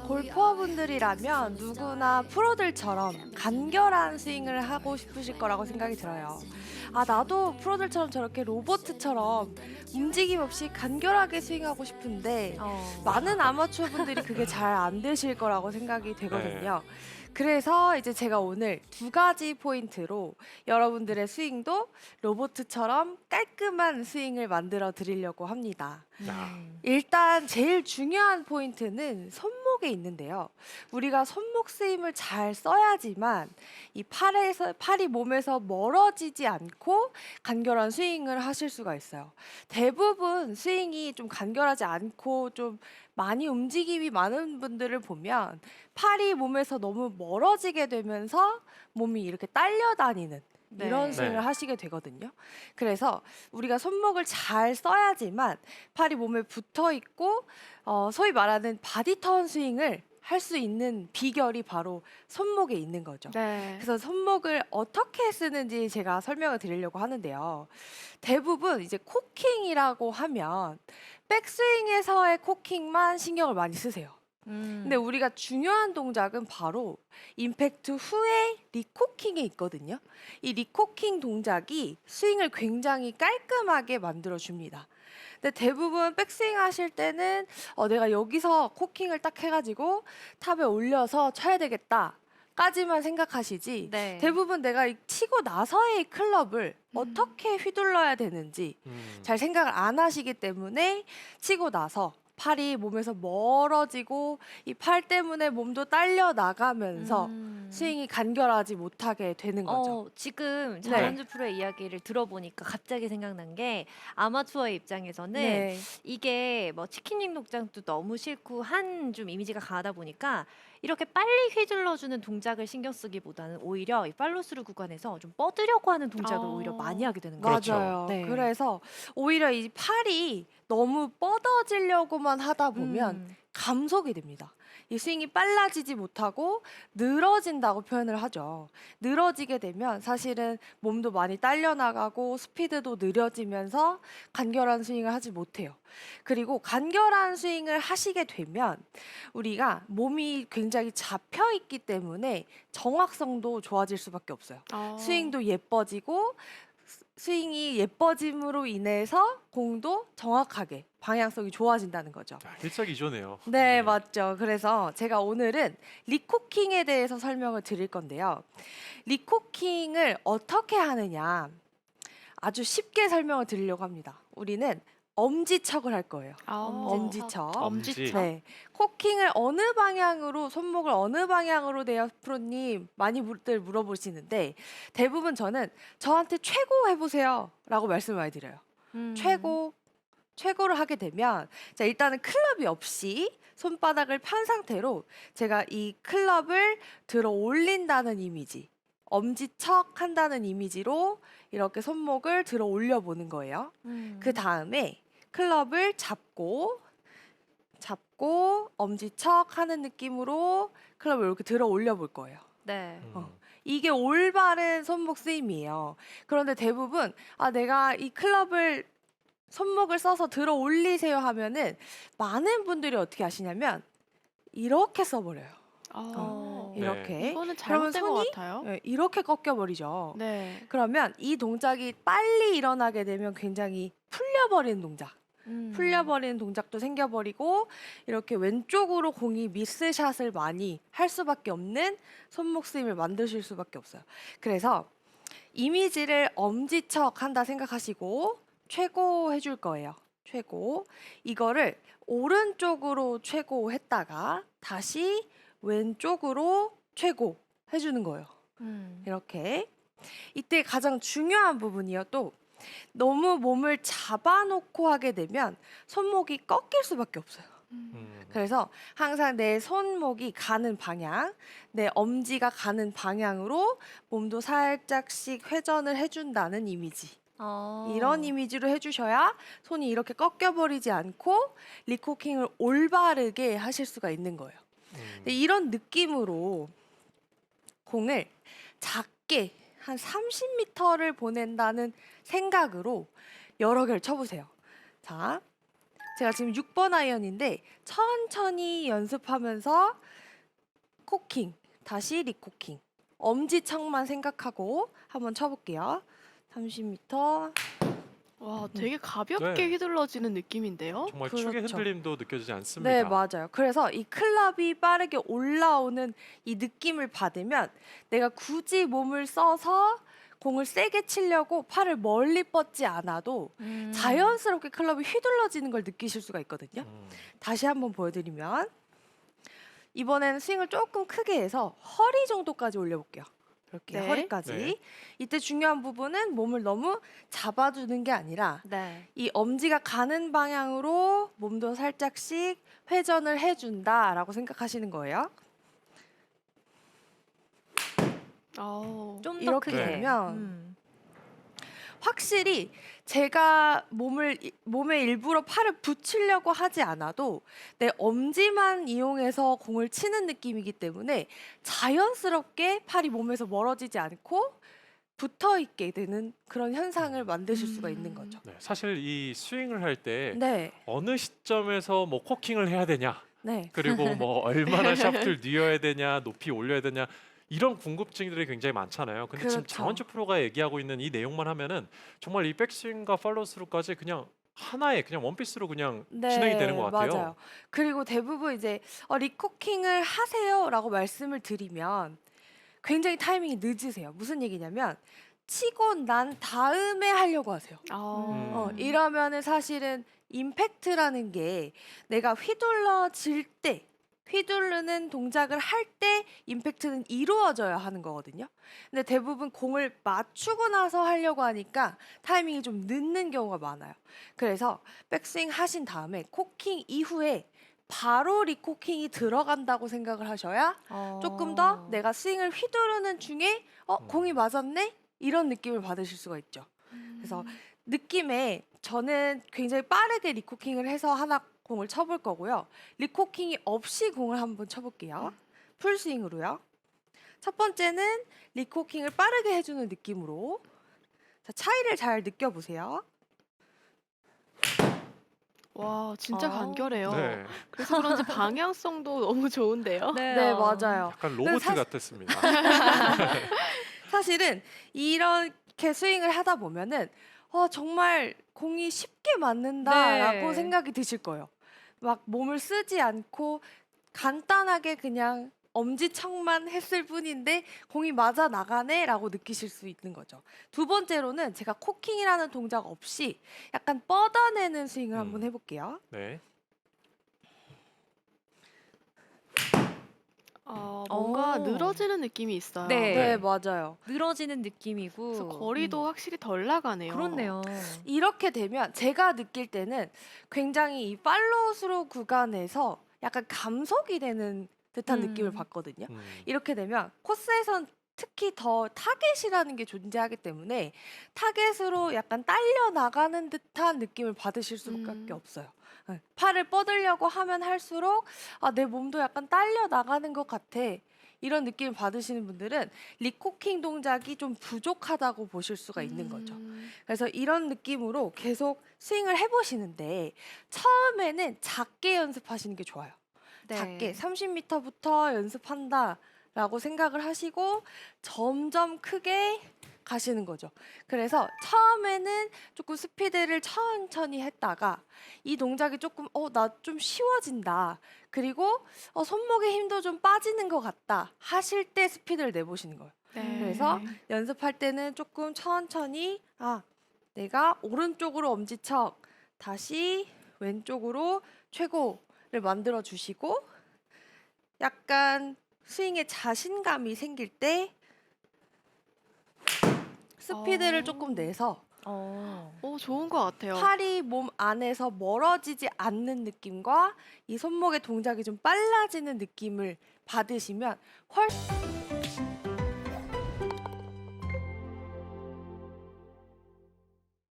골퍼분들이라면 누구나 프로들처럼 간결한 스윙을 하고 싶으실 거라고 생각이 들어요. 아, 나도 프로들처럼 저렇게 로보트처럼 움직임 없이 간결하게 스윙하고 싶은데 많은 아마추어 분들이 그게 잘 안 되실 거라고 생각이 네. 되거든요. 그래서 이제 제가 오늘 두 가지 포인트로 여러분들의 스윙도 로보트처럼 깔끔한 스윙을 만들어 드리려고 합니다. 아. 일단 제일 중요한 포인트는 손목에 있는데요. 우리가 손목 쓰임을 잘 써야지만 이 팔이 몸에서 멀어지지 않고 간결한 스윙을 하실 수가 있어요. 대부분 스윙이 좀 간결하지 않고 좀 많이 움직임이 많은 분들을 보면 팔이 몸에서 너무 멀어지게 되면서 몸이 이렇게 딸려다니는 이런 네. 스윙을 네. 하시게 되거든요. 그래서 우리가 손목을 잘 써야지만 팔이 몸에 붙어 있고 소위 말하는 바디 턴 스윙을 할 수 있는 비결이 바로 손목에 있는 거죠. 네. 그래서 손목을 어떻게 쓰는지 제가 설명을 드리려고 하는데요. 대부분 이제 코킹이라고 하면 백스윙에서의 코킹만 신경을 많이 쓰세요. 근데 우리가 중요한 동작은 바로 임팩트 후에 리코킹에 있거든요. 이 리코킹 동작이 스윙을 굉장히 깔끔하게 만들어 줍니다. 근데 대부분 백스윙 하실 때는 내가 여기서 코킹을 딱 해가지고 탑에 올려서 쳐야 되겠다 까지만 생각하시지, 네. 대부분 내가 치고 나서의 이 클럽을 어떻게 휘둘러야 되는지 잘 생각을 안 하시기 때문에 치고 나서 팔이 몸에서 멀어지고 이 팔 때문에 몸도 딸려 나가면서 스윙이 간결하지 못하게 되는 거죠. 지금 네. 장현주 프로의 이야기를 들어보니까 갑자기 생각난 게 아마추어의 입장에서는 네. 이게 뭐 치킨링 동작도 너무 싫고 한 좀 이미지가 강하다 보니까 이렇게 빨리 휘둘러주는 동작을 신경 쓰기보다는 오히려 이 팔로스루 구간에서 좀 뻗으려고 하는 동작을 오히려 많이 하게 되는 거예요. 그렇죠. 맞아요. 네. 그래서 오히려 이 팔이 너무 뻗어지려고만 하다 보면 음. 감속이 됩니다. 이 스윙이 빨라지지 못하고 늘어진다고 표현을 하죠. 늘어지게 되면 사실은 몸도 많이 딸려나가고 스피드도 느려지면서 간결한 스윙을 하지 못해요. 그리고 간결한 스윙을 하시게 되면 우리가 몸이 굉장히 잡혀 있기 때문에 정확성도 좋아질 수밖에 없어요. 스윙도 예뻐지고 스윙이 예뻐짐으로 인해서 공도 정확하게 방향성이 좋아진다는 거죠. 아, 일석이조네요. 네, 맞죠. 그래서 제가 오늘은 리코킹에 대해서 설명을 드릴 건데요. 리코킹을 어떻게 하느냐, 아주 쉽게 설명을 드리려고 합니다. 우리는 엄지척을 할 거예요. 엄지척. 엄지. 네. 코킹을 어느 방향으로, 손목을 어느 방향으로 돼요, 프로님? 많이들 물어보시는데, 대부분 저는 저한테 최고 해보세요 라고 말씀을 많이 드려요. 최고를 하게 되면, 자, 일단은 클럽이 없이 손바닥을 편 상태로 제가 이 클럽을 들어 올린다는 이미지, 엄지척 한다는 이미지로 이렇게 손목을 들어 올려 보는 거예요. 그 다음에 클럽을 잡고 엄지척 하는 느낌으로 클럽을 이렇게 들어 올려 볼 거예요. 네. 이게 올바른 손목 스윙이에요. 그런데 대부분 내가 이 클럽을 손목을 써서 들어 올리세요 하면은 많은 분들이 어떻게 하시냐면 이렇게 써버려요. 이렇게. 이거는 그러면 잘못된 것 손이 같아요. 이렇게 꺾여버리죠. 네. 그러면 이 동작이 빨리 일어나게 되면 굉장히 풀려버리는 동작. 풀려버리는 동작도 생겨버리고 이렇게 왼쪽으로 공이 미스샷을 많이 할 수밖에 없는 손목 스윙을 만드실 수밖에 없어요. 그래서 이미지를 엄지척 한다 생각하시고 최고 해줄 거예요. 최고. 이거를 오른쪽으로 최고 했다가 다시 왼쪽으로 최고 해주는 거예요. 이렇게. 이때 가장 중요한 부분이요. 또 너무 몸을 잡아놓고 하게 되면 손목이 꺾일 수밖에 없어요. 그래서 항상 내 손목이 가는 방향, 내 엄지가 가는 방향으로 몸도 살짝씩 회전을 해준다는 이미지. 이런 이미지로 해주셔야 손이 이렇게 꺾여버리지 않고 리코킹을 올바르게 하실 수가 있는 거예요. 근데 이런 느낌으로 공을 작게 한 30m를 보낸다는 생각으로 여러 개를 쳐보세요. 자, 제가 지금 6번 아이언인데 천천히 연습하면서 코킹, 다시 리코킹. 엄지척만 생각하고 한번 쳐볼게요. 30m. 와, 되게 가볍게 네. 휘둘러지는 느낌인데요. 정말 그렇죠. 축의 흔들림도 느껴지지 않습니다. 네, 맞아요. 그래서 이 클럽이 빠르게 올라오는 이 느낌을 받으면 내가 굳이 몸을 써서 공을 세게 치려고 팔을 멀리 뻗지 않아도 자연스럽게 클럽이 휘둘러지는 걸 느끼실 수가 있거든요. 다시 한번 보여드리면 이번에는 스윙을 조금 크게 해서 허리 정도까지 올려볼게요. 이렇게 네. 허리까지. 네. 이때 중요한 부분은 몸을 너무 잡아주는 게 아니라 네. 이 엄지가 가는 방향으로 몸도 살짝씩 회전을 해준다라고 생각하시는 거예요. 아우. 좀 더 이렇게 크게. 되면 확실히 제가 몸에 일부러 팔을 붙이려고 하지 않아도 내 엄지만 이용해서 공을 치는 느낌이기 때문에 자연스럽게 팔이 몸에서 멀어지지 않고 붙어 있게 되는 그런 현상을 만드실 수가 있는 거죠. 네, 사실 이 스윙을 할 때 네, 어느 시점에서 뭐 코킹을 해야 되냐, 네, 그리고 뭐 얼마나 샤프트를 뉘어야 되냐, 높이 올려야 되냐, 이런 궁금증들이 굉장히 많잖아요. 근데 지금 그렇죠. 장원주 프로가 얘기하고 있는 이 내용만 하면은 정말 이 백스윙과 팔로우스루까지 그냥 하나의 그냥 원피스로 그냥 진행이 되는 것 같아요. 맞아요. 그리고 대부분 이제 리코킹을 하세요라고 말씀을 드리면 굉장히 타이밍이 늦으세요. 무슨 얘기냐면 치고 난 다음에 하려고 하세요. 이러면은 사실은 임팩트라는 게 내가 휘둘러질 때 휘두르는 동작을 할 때 임팩트는 이루어져야 하는 거거든요. 근데 대부분 공을 맞추고 나서 하려고 하니까 타이밍이 좀 늦는 경우가 많아요. 그래서 백스윙 하신 다음에 코킹 이후에 바로 리코킹이 들어간다고 생각을 하셔야 조금 더 내가 스윙을 휘두르는 중에 공이 맞았네? 이런 느낌을 받으실 수가 있죠. 그래서 느낌에 저는 굉장히 빠르게 리코킹을 해서 하나 공을 쳐볼 거고요. 리코킹이 없이 공을 한번 쳐볼게요. 풀스윙으로요. 첫 번째는 리코킹을 빠르게 해주는 느낌으로. 자, 차이를 잘 느껴보세요. 와, 진짜 간결해요. 네, 그래서 그런지 방향성도 너무 좋은데요. 네, 맞아요. 약간 로봇 사실- 같았습니다. 사실은 이렇게 스윙을 하다 보면은 정말 공이 쉽게 맞는다라고 네. 생각이 드실 거예요. 막 몸을 쓰지 않고 간단하게 그냥 엄지척만 했을 뿐인데 공이 맞아 나가네라고 느끼실 수 있는 거죠. 두 번째로는 제가 코킹이라는 동작 없이 약간 뻗어내는 스윙을 한번 해볼게요. 네, 뭔가 오. 늘어지는 느낌이 있어요. 네. 네, 맞아요. 늘어지는 느낌이고. 그래서 거리도 확실히 덜 나가네요. 그렇네요. 이렇게 되면 제가 느낄 때는 굉장히 이 팔로우스루 구간에서 약간 감속이 되는 듯한 느낌을 받거든요. 이렇게 되면 코스에선 특히 더 타겟이라는 게 존재하기 때문에 타겟으로 약간 딸려 나가는 듯한 느낌을 받으실 수밖에 없어요. 네. 팔을 뻗으려고 하면 할수록 내 몸도 약간 딸려 나가는 것 같아. 이런 느낌을 받으시는 분들은 리코킹 동작이 좀 부족하다고 보실 수가 있는 거죠. 그래서 이런 느낌으로 계속 스윙을 해보시는데 처음에는 작게 연습하시는 게 좋아요. 네. 작게 30m부터 연습한다라고 생각을 하시고 점점 크게 가시는 거죠. 그래서 처음에는 조금 스피드를 천천히 했다가 이 동작이 조금 나 좀 쉬워진다. 그리고 손목의 힘도 좀 빠지는 것 같다 하실 때 스피드를 내보시는 거예요. 네. 그래서 연습할 때는 조금 천천히 내가 오른쪽으로 엄지척 다시 왼쪽으로 최고를 만들어 주시고 약간 스윙에 자신감이 생길 때 스피드를 조금 내서 좋은 것 같아요. 팔이 몸 안에서 멀어지지 않는 느낌과 이 손목의 동작이 좀 빨라지는 느낌을 받으시면 훨씬